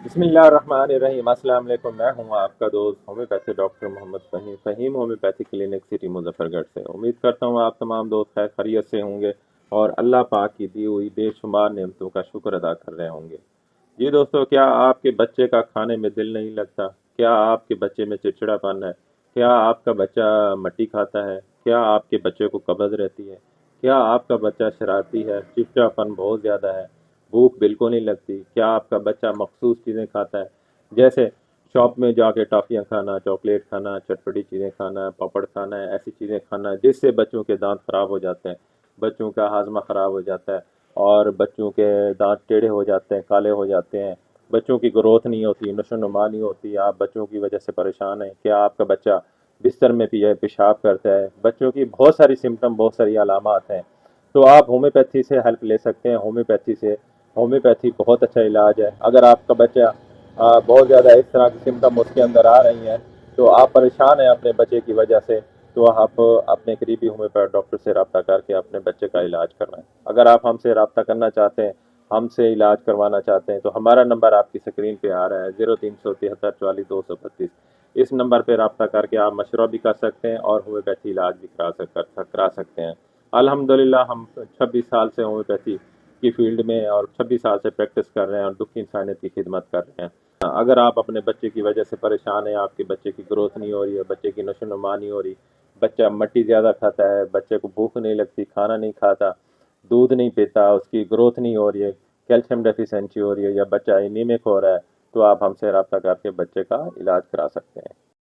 बिस्मिल्लाहिर्रहमानिर्रहीम। अस्सलाम वालेकुम। मैं हूं आपका दोस्त homeopathy doctor Mohammad Faheem Faheem homeopathy clinic city Muzaffargarh से। उम्मीद करता हूं आप तमाम दोस्त खैर खैरियत से होंगे और अल्लाह पाक की दी हुई बेशुमार नेमतों का शुक्र अदा कर रहे होंगे। जी दोस्तों, क्या आपके बच्चे का खाने में दिल नहीं लगता? क्या आपके बच्चे में चिड़चिड़ापन है? क्या आपका बच्चा मट्टी खाता है? क्या आपके बच्चे को कब्ज़ रहती है? क्या आपका बच्चा शरारती है, चिड़चिड़ापन बहुत ज़्यादा है, भूख बिल्कुल नहीं लगती? क्या आपका बच्चा मखसूस चीज़ें खाता है, जैसे शॉप में जाके टॉफ़ियाँ खाना, चॉकलेट खाना, चटपटी चीज़ें खाना, पापड़ खाना, ऐसी चीज़ें खाना जिससे बच्चों के दांत खराब हो जाते हैं, बच्चों का हाजमा खराब हो जाता है और बच्चों के दांत टेढ़े हो जाते हैं, काले हो जाते हैं, बच्चों की ग्रोथ नहीं होती, नशोनुमा नहीं होती। आप बच्चों की वजह से परेशान हैं। क्या आपका बच्चा बिस्तर में पेशाब करता है? बच्चों की बहुत सारी सिम्टम, बहुत सारी अलामात हैं। तो आप होम्योपैथी से हेल्प ले सकते हैं। होम्योपैथी बहुत अच्छा इलाज है। अगर आपका बच्चा बहुत ज़्यादा इस तरह की सिम्टम उसके अंदर आ रही हैं, तो आप परेशान हैं अपने बच्चे की वजह से, तो आप अपने करीबी होम्योपैथ डॉक्टर से रब्ता करके अपने बच्चे का इलाज करवाएं। अगर आप हमसे रब्ता करना चाहते हैं, हमसे इलाज करवाना चाहते हैं, तो हमारा नंबर आपकी स्क्रीन पे आ रहा है 0373 44 232। इस नंबर पे रब्ता करके आप मशवरा भी कर सकते हैं और होम्योपैथी इलाज भी करा सकते हैं। अल्हम्दुलिल्लाह हम 26 साल से होम्योपैथी की फील्ड में और 26 साल से प्रैक्टिस कर रहे हैं और दुख इंसानियत की खिदमत कर रहे हैं। अगर आप अपने बच्चे की वजह से परेशान हैं, आपके बच्चे की ग्रोथ नहीं हो रही है, बच्चे की नशोनुमा नहीं हो रही, बच्चा मट्टी ज़्यादा खाता है, बच्चे को भूख नहीं लगती, खाना नहीं खाता, दूध नहीं पीता, उसकी ग्रोथ नहीं हो रही है, कैल्शियम डेफिशिएंसी हो रही है या बच्चा एनीमिक हो रहा है, तो आप हमसे रब्ता करके बच्चे का इलाज करा सकते हैं।